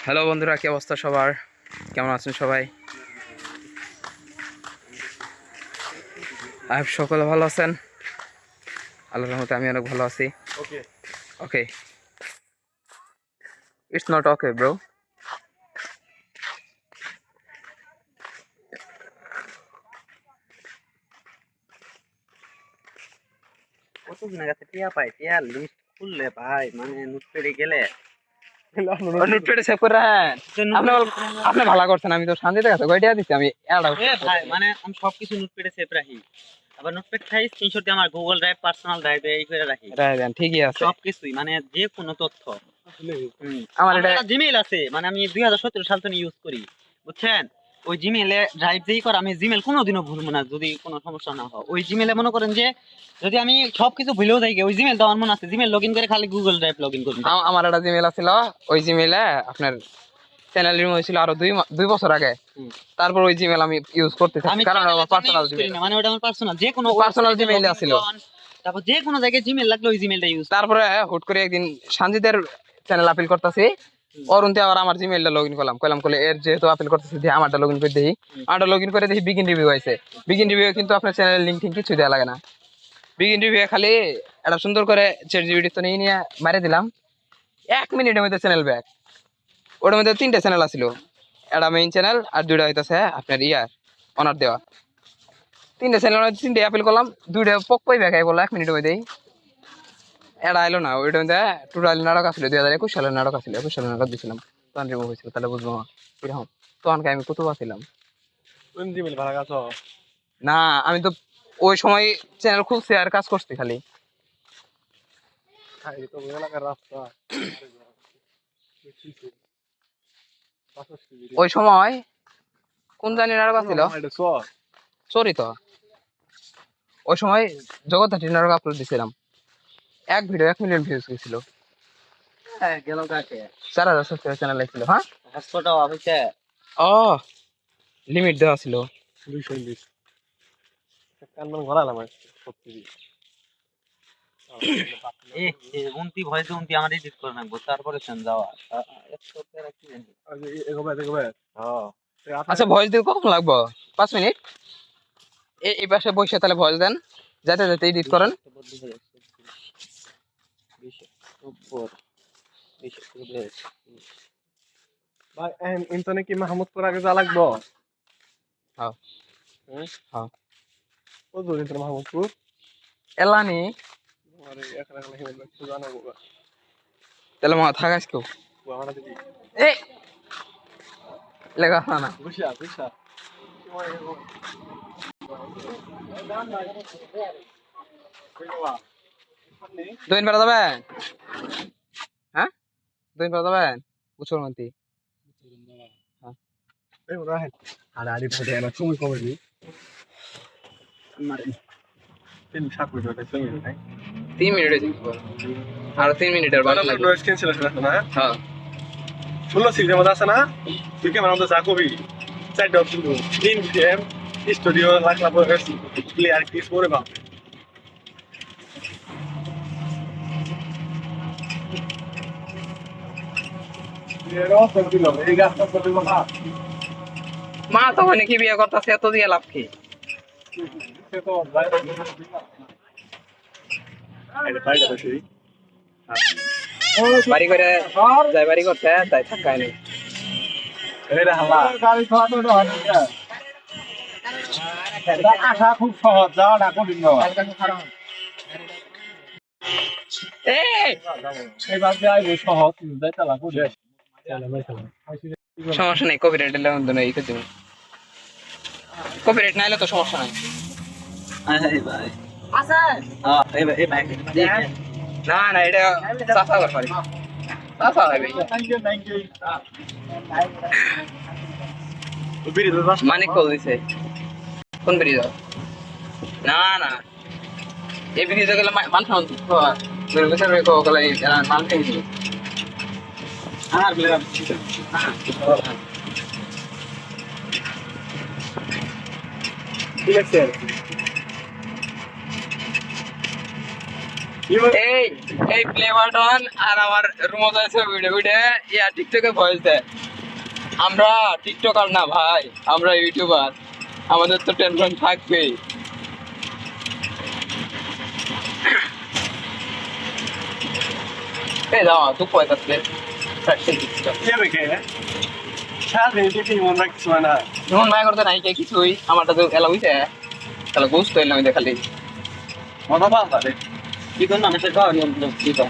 Hello বন্ধুরা, কি অবস্থা সবার? কেমন আছেন সবাই? সকলে ভালো আছেন? আল্লাহর রহমতে আমি অনেক ভালো আছি। ওকে ওকে, ইটস নট ওকে ব্রো। কতদিনের কাছে টিয়া পাই, টিয়া লিস্ট খুললে ভাই মানে নোট পেরে গেলে নোটপ্যাডে সেভ করে রাখেন। আপনি ভালো করছেন, আমি তো শান্তিতে কাছে কয়টা দিচ্ছি আমি ভাই মানে আমি সবকিছু নোট পেরে সেভ রাখি। আবার নোটপ্যাড খাই স্ক্রিনশট দিয়ে আমার গুগল ড্রাইভ, পার্সোনাল ড্রাইভে এই করে রাখি রাখেন। ঠিকই আছে, সবকিছুই, মানে যে কোনো তথ্য। আমার এটা একটা জিমেইল আছে, মানে আমি 2017 সাল থেকে ইউজ করি, বুঝছেন? ওই জিমেইলে ড্রাইভ যেই করে আমি জিমেইল কোনোদিনও ভুলবো না, যদি কোনো সমস্যা না হয়। ওই জিমেইলে মনে করেন যে যদি আমি সবকিছু ভুলেও যাই, ওই জিমেইল তো আমার মনে আছে, জিমেইল লগইন করে খালি গুগল ড্রাইভ লগইন করব। আমার একটা জিমেইল ছিল, ওই জিমেইলে আপনার চ্যানেল রিমুভ হয়েছিল আরো 2 বছর আগে। তারপর ওই জিমেইল আমি ইউজ করতেছি, কারণ আমার পার্সোনাল জিমেইল, মানে ওটা আমার পার্সোনাল, যে কোনো পার্সোনাল জিমেইল ছিল। তারপর যে কোনো জায়গায় জিমেইল লাগলে ওই জিমেইলটা ইউজ। তারপরে হুট করে একদিন সানজিদের চ্যানেল আপিল করতেছি, অরুণতে আবার আমার জিমেইলটা লগ ইন কইলাম এর যেহেতু আপিল করতেছি দিয়ে আমারটা লগ ইন করে দেখি, আমারটা লগ ইন করে দেখি বিগিন রিভিউ আছে। বিগিন রিভিউ কিন্তু আপনার চ্যানেলের লিঙ্ক ঠিক কিছু দেওয়া লাগে না। বিগিন রিভিউ খালি একটা সুন্দর করে চ্যাটজিপিটি তো নিয়ে মারে দিলাম, 1 মিনিটের মধ্যে চ্যানেল ব্যাক। ওটার মধ্যে 3টে চ্যানেল আছিল, একটা মেইন চ্যানেল আর 2টা হইতেছে আপনার অনার দেওয়া। 3টে চ্যানেল, 3টে আপিল করলাম, 2টা পক্কই ব্যাক আই বললো 1 মিনিটের মধ্যেই। এটা আইলো না। ওইটার মধ্যে টোটাল নাটক আসলে 2021 সালের নাটক আসলে, 21 সালের নাটক দিয়েছিলাম, তখন রিমুভ হয়েছিল। তাহলে বুঝবো কিরকম তখনকে আমি কত পাচ্ছিলাম না। আমি তো ওই সময় চ্যানেল খুলছি আর কাজ করছি খালি। ওই সময় কোন জানি নাটক ছিল, সরি তো ওই সময় জগদ্ধাত্রী নাটক আপলোড দিছিলাম, এক ভিডিও 1 মিলিয়ন ভিউজ গেছিল। গেল কাকে 4000 সাবস্ক্রাইবার চ্যানেল ছিল। হ্যাঁ, হসপিটাল অফিসে ও লিমিট দেওয়া ছিল 220 কান্না ঘোরালাম সত্যি। উনতি ভয়েসে উনতি আমার এডিট করে রাখবো, তারপরে সেন যাওয়া আচ্ছা, ভয়েস দিতে কখন লাগবো? 5 মিনিট। এই পাশে বসে তাহলে ভয়েস দেন, যাতে যাতে এডিট করেন। ভাই ইন্টারনে কি মাহমুদপুর আগে যা লাগবো? হ্যাঁ হ্যাঁ, ও দূর ইন্টার মাহমুদপুর এলানি আরে একলা একলা হিমেল কিছু জানাবো বা তাহলে মা থাকাস কেউ আমরা দেখি এই লেখা না বুঝা বুঝা দুইন বেড়া যাবেন? হ্যাঁ, দুইন বেড়া যাবেন বুঝুর মন্ত্রী? হ্যাঁ, এই রাহেন আর আরি ভাই দেনা তুমি কবে দি তিন সাত মিনিট হতে চলে যায় 3 মিনিট হয়েছে, আর 3 মিনিটের বাকি আমরা লাগবে। নয়েজ ক্যান্সেলেশন আছে না? হ্যাঁ, 16 সিটের মধ্যে আছে না? তুই কি আমাদের যা কবি চারটা অপশন দিও, 3 পিএম স্টুডিও লাগলা পরে ক্লিয়ার কিস করে বাপ মা তো মানে কি বিয়ে করতেছে, এত দিয়ে লাভ কি? বাড়ি করে যাই, বাড়ি করতে তাই থাকায় নেই। আসা খুব সহজ, যাওয়াটা কঠিন নয়। সহজ সমস্যা নেই, কপিরাইট নেই, কপিরাইট নাইলে তো সমস্যা নাই। না না, এটা চাষা ব্যাপারে চাষা হবে। মানিক কল দিছে, কোন ব্রিজ? না না, এই ব্রিজে গেলে মানুষ এই এই প্লে বাটন আর আমার রুমত আছে ভিডিও ভিডিও ইয়া টিকটকে ভয়েস দেয়। আমরা টিকটকার না ভাই, আমরা ইউটিউবার, আমাদের তো টেনশন থাকবেই। এই দাও তুই পয়সা দে যেমন মায়া করতে নাই কে কিছুই, আমারটা তো এলা হইছে তাহলে বুঝতে এলাম খালি কি করলাম সে খাওয়া নিয়ম কি তো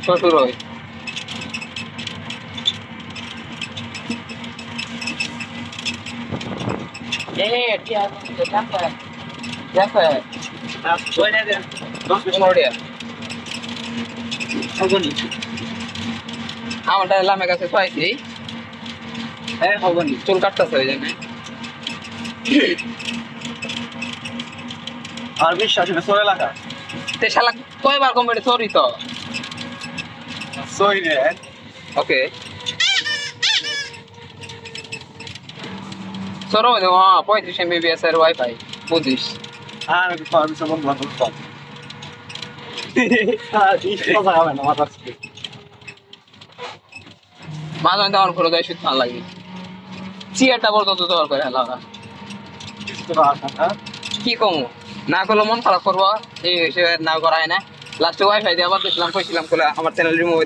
শ্বশুর হয়। আমারটা লামের কাছে পাইছি, হ্যাঁ হবনি চুল কাটতেছে ওই জন্য। আর বিশ্বাস সরে লাগা তে শালা কয়বার কমেন্টে সরি তো সই রে ওকে সরো দে 35 MBPS এর ওয়াইফাই বুঝিস। আর একটু পারমিশন বন্ধ করতে মাঝে মাঝে আমার ঘরে যাই শুধু ভালো লাগে, চেয়ারটা বড় তত দর করে হেলা কি কমু না করলে মন খারাপ করবো, এই হিসেবে না করায় না। লাস্টে ওয়াইফাই দিয়ে আবার দেখলাম কইছিলাম আমার চ্যানেল রিমুভ